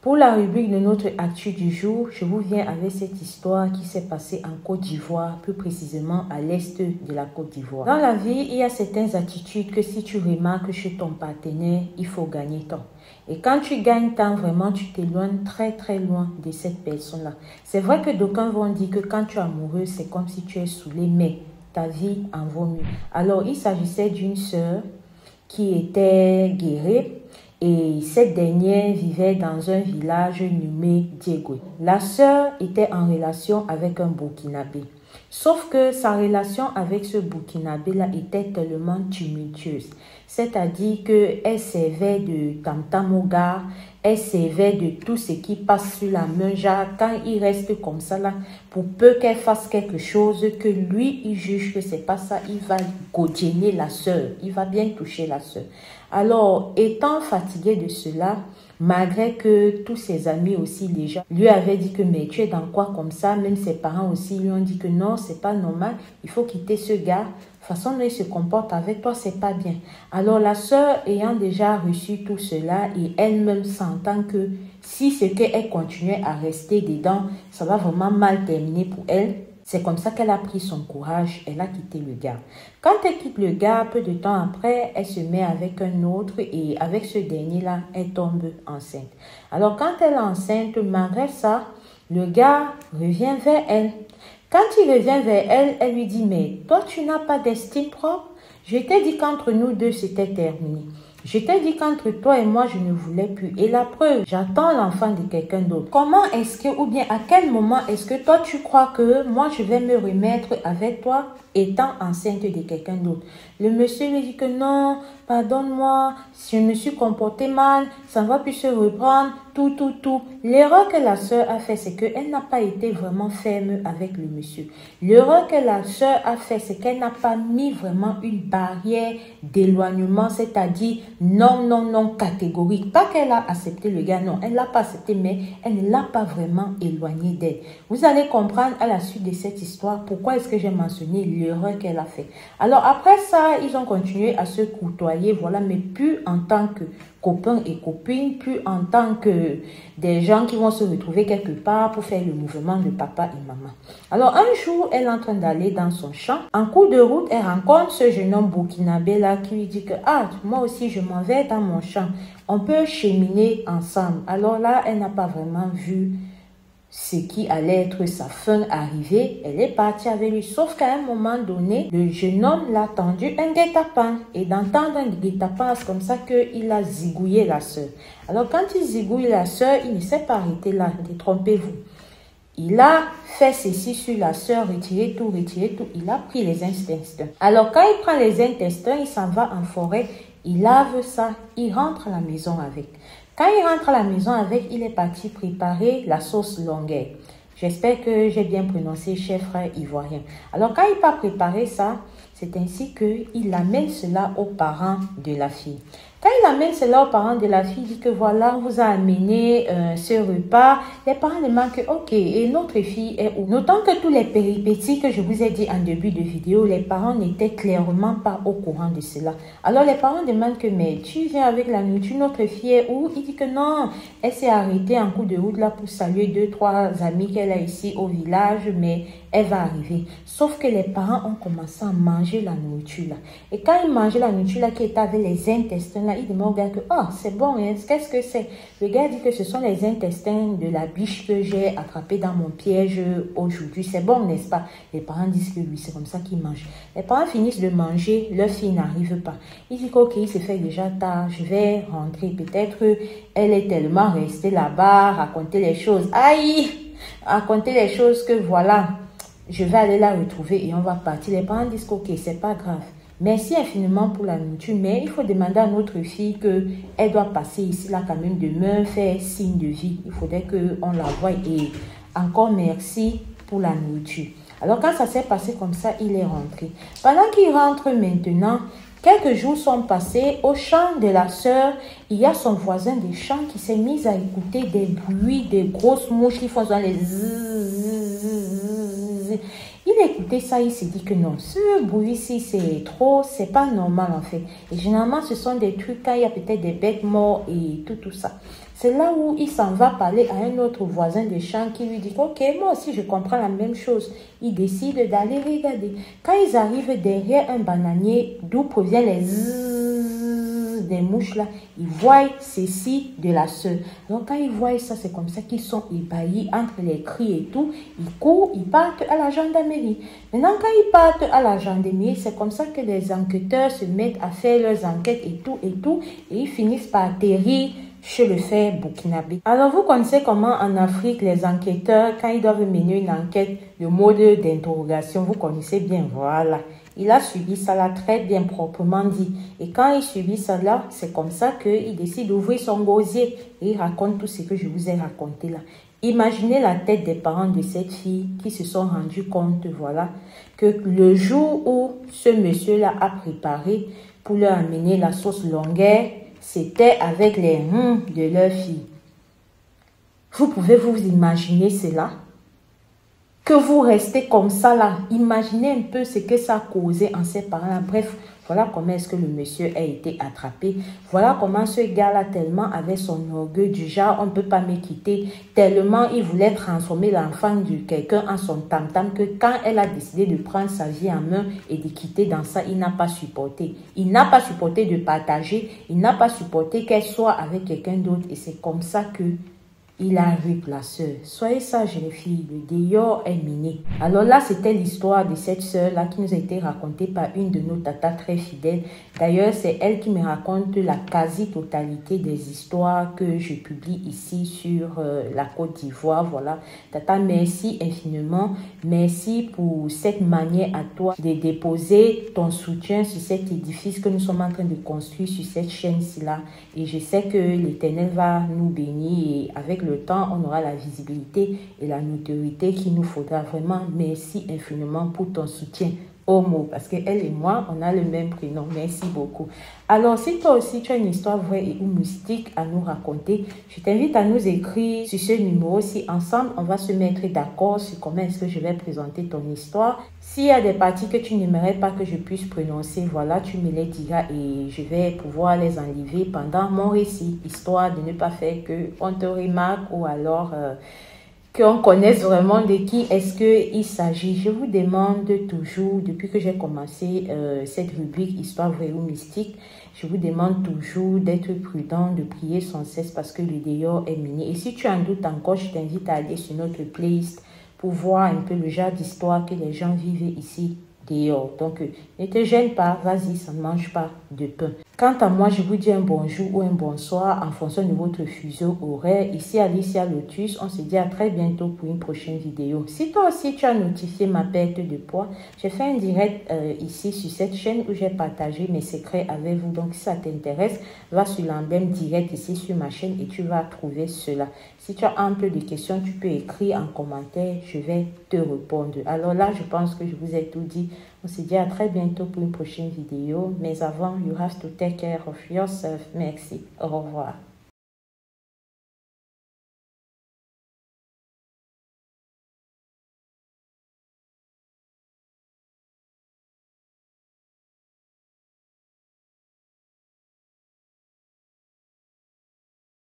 Pour la rubrique de notre actu du jour, je vous viens avec cette histoire qui s'est passée en Côte d'Ivoire, plus précisément à l'est de la Côte d'Ivoire. Dans la vie, il y a certaines attitudes que si tu remarques chez ton partenaire, il faut gagner temps. Et quand tu gagnes temps, vraiment, tu t'éloignes très très loin de cette personne-là. C'est vrai que d'aucuns vont dire que quand tu es amoureux, c'est comme si tu es saoulé, mais ta vie en vaut mieux. Alors, il s'agissait d'une sœur qui était guérie. Et cette dernière vivait dans un village nommé Diego. La sœur était en relation avec un Burkinabé. Sauf que sa relation avec ce Burkinabé-là était tellement tumultueuse. C'est-à-dire qu'elle servait de tam-tam au gars, elle servait de tout ce qui passe sur la main. Genre, quand il reste comme ça là, pour peu qu'elle fasse quelque chose, que lui, il juge que c'est pas ça, il va godiner la sœur, il va bien toucher la sœur. Alors, étant fatigué de cela, malgré que tous ses amis aussi, les gens, lui avaient dit que mais tu es dans quoi comme ça, même ses parents aussi lui ont dit que non, c'est pas normal, il faut quitter ce gars, la façon dont il se comporte avec toi, c'est pas bien. Alors la sœur ayant déjà reçu tout cela et elle-même sentant que si c'est qu'elle continuait à rester dedans, ça va vraiment mal terminer pour elle. C'est comme ça qu'elle a pris son courage, elle a quitté le gars. Quand elle quitte le gars, peu de temps après, elle se met avec un autre et avec ce dernier-là, elle tombe enceinte. Alors quand elle est enceinte, malgré ça, le gars revient vers elle. Quand il revient vers elle, elle lui dit « Mais toi, tu n'as pas d'estime propre? Je t'ai dit qu'entre nous deux, c'était terminé. Je t'ai dit qu'entre toi et moi, je ne voulais plus. Et la preuve, j'attends l'enfant de quelqu'un d'autre. Comment est-ce que, ou bien à quel moment est-ce que toi, tu crois que moi, je vais me remettre avec toi étant enceinte de quelqu'un d'autre? » Le monsieur lui dit que non, pardonne-moi, si je me suis comporté mal, ça ne va plus se reprendre, tout. L'erreur que la sœur a fait, c'est qu'elle n'a pas été vraiment ferme avec le monsieur. L'erreur que la sœur a fait, c'est qu'elle n'a pas mis vraiment une barrière d'éloignement, c'est-à-dire non, catégorique. Pas qu'elle a accepté le gars, non, elle ne l'a pas accepté, mais elle ne l'a pas vraiment éloigné d'elle. Vous allez comprendre à la suite de cette histoire pourquoi est-ce que j'ai mentionné l'erreur qu'elle a fait. Alors après ça, ils ont continué à se côtoyer, voilà, mais plus en tant que copains et copines, plus en tant que des gens qui vont se retrouver quelque part pour faire le mouvement de papa et maman. Alors un jour, elle est en train d'aller dans son champ. En cours de route, elle rencontre ce jeune homme burkinabé là qui lui dit que ah, moi aussi je m'en vais dans mon champ. On peut cheminer ensemble. Alors là, elle n'a pas vraiment vu ce qui allait être sa fin arrivée, elle est partie avec lui. Sauf qu'à un moment donné, le jeune homme l'a tendu un guet-apens. Et d'entendre un guet-apens, c'est comme ça qu'il a zigouillé la sœur. Alors quand il zigouille la sœur, il ne s'est pas arrêté là, détrompez-vous. Il a fait ceci sur la sœur, retirer tout. Il a pris les intestins. Alors quand il prend les intestins, il s'en va en forêt, il lave ça, il rentre à la maison avec. Quand il rentre à la maison avec, il est parti préparer la sauce longueur. J'espère que j'ai bien prononcé, chef frère ivoirien. Alors, quand il part préparer ça, c'est ainsi qu'il amène cela aux parents de la fille. Quand il amène cela aux parents de la fille, il dit que voilà, on vous a amené ce repas. Les parents demandent que, ok, et notre fille est où? Notant que tous les péripéties que je vous ai dit en début de vidéo, les parents n'étaient clairement pas au courant de cela. Alors les parents demandent que, mais tu viens avec la nourriture, notre fille est où? Il dit que non, elle s'est arrêtée en cours de route là pour saluer 2-3 amis qu'elle a ici au village, mais elle va arriver. Sauf que les parents ont commencé à manger la nourriture là. Et quand ils mangeaient la nourriture là qui était avec les intestins là, il demande au gars que « Oh, c'est bon, hein? Qu'est-ce que c'est ?» Le gars dit que ce sont les intestins de la biche que j'ai attrapé dans mon piège aujourd'hui. C'est bon, n'est-ce pas? Les parents disent que oui, c'est comme ça qu'ils mangent. Les parents finissent de manger, leur fille n'arrive pas. Il dit qu'ok, il s'est fait déjà tard, je vais rentrer. Peut-être elle est tellement restée là-bas, raconter les choses. Aïe! Raconter les choses que voilà, je vais aller la retrouver et on va partir. Les parents disent qu'ok, c'est pas grave. Merci infiniment pour la nourriture, mais il faut demander à notre fille qu'elle doit passer ici là quand même demain, faire signe de vie. Il faudrait qu'on la voie et encore merci pour la nourriture. Alors quand ça s'est passé comme ça, il est rentré. Pendant qu'il rentre maintenant, quelques jours sont passés, au champ de la sœur, il y a son voisin des champs qui s'est mis à écouter des bruits, des grosses mouches qui font les zzzz. Il a écouté ça, il s'est dit que non, ce bruit-ci, c'est trop, c'est pas normal en fait. Et généralement, ce sont des trucs quand il y a peut-être des bêtes mortes et tout ça. C'est là où il s'en va parler à un autre voisin de chambre qui lui dit « Ok, moi aussi je comprends la même chose. » Il décide d'aller regarder. Quand ils arrivent derrière un bananier d'où proviennent les zzzz des mouches là, ils voient ceci de la sœur. Donc quand ils voient ça, c'est comme ça qu'ils sont ébahis entre les cris et tout. Ils courent, ils partent à la gendarmerie. Maintenant quand ils partent à la gendarmerie, c'est comme ça que les enquêteurs se mettent à faire leurs enquêtes et tout, et ils finissent par atterrir chez le frère burkinabé. Alors, vous connaissez comment en Afrique, les enquêteurs, quand ils doivent mener une enquête, le mode d'interrogation, vous connaissez bien, voilà. Il a subi ça là très bien, proprement dit. Et quand il subit ça là, c'est comme ça qu'il décide d'ouvrir son gosier et il raconte tout ce que je vous ai raconté là. Imaginez la tête des parents de cette fille qui se sont rendus compte, voilà, que le jour où ce monsieur-là a préparé pour leur amener la sauce longueur, c'était avec les de leur fille. Vous pouvez vous imaginer cela? Que vous restez comme ça là. Imaginez un peu ce que ça a causé en ces parents-là. Bref, voilà comment est-ce que le monsieur a été attrapé. Voilà comment ce gars-là tellement avait son orgueil du genre on ne peut pas me quitter. Tellement il voulait transformer l'enfant de quelqu'un en son tam-tam que quand elle a décidé de prendre sa vie en main et de quitter dans ça, il n'a pas supporté. Il n'a pas supporté de partager. Il n'a pas supporté qu'elle soit avec quelqu'un d'autre. Et c'est comme ça que il arrive la sœur. Soyez sages les filles, le dehors est miné. Alors là, c'était l'histoire de cette sœur-là qui nous a été racontée par une de nos tatas très fidèles. D'ailleurs, c'est elle qui me raconte la quasi-totalité des histoires que je publie ici sur la Côte d'Ivoire. Voilà. Tata, merci infiniment. Merci pour cette manière à toi de déposer ton soutien sur cet édifice que nous sommes en train de construire sur cette chaîne-ci là. Et je sais que l'Éternel va nous bénir et avec le temps, on aura la visibilité et la notoriété qu'il nous faudra. Vraiment, merci infiniment pour ton soutien. Homo, parce qu'elle et moi, on a le même prénom. Merci beaucoup. Alors, si toi aussi, tu as une histoire vraie et ou mystique à nous raconter, je t'invite à nous écrire sur ce numéro-ci. Ensemble, on va se mettre d'accord sur comment est-ce que je vais présenter ton histoire. S'il y a des parties que tu n'aimerais pas que je puisse prononcer, voilà, tu me les diras et je vais pouvoir les enlever pendant mon récit, histoire de ne pas faire qu'on te remarque ou alors qu'on connaisse vraiment de qui est-ce qu'il s'agit. Je vous demande toujours, depuis que j'ai commencé cette rubrique Histoire vraie ou mystique, je vous demande toujours d'être prudent, de prier sans cesse parce que le dehors est miné. Et si tu en doutes encore, je t'invite à aller sur notre playlist pour voir un peu le genre d'histoire que les gens vivent ici dehors. Donc, ne te gêne pas, vas-y, ça ne mange pas de pain. Quant à moi, je vous dis un bonjour ou un bonsoir en fonction de votre fuseau horaire. Ici Alicia Lotus, on se dit à très bientôt pour une prochaine vidéo. Si toi aussi tu as notifié ma perte de poids, j'ai fait un direct ici sur cette chaîne où j'ai partagé mes secrets avec vous. Donc si ça t'intéresse, va sur l'emblème direct ici sur ma chaîne et tu vas trouver cela. Si tu as un peu de questions, tu peux écrire en commentaire, je vais te répondre. Alors là, je pense que je vous ai tout dit. On se dit à très bientôt pour une prochaine vidéo. Mais avant, you have to take care of yourself. Merci. Au revoir.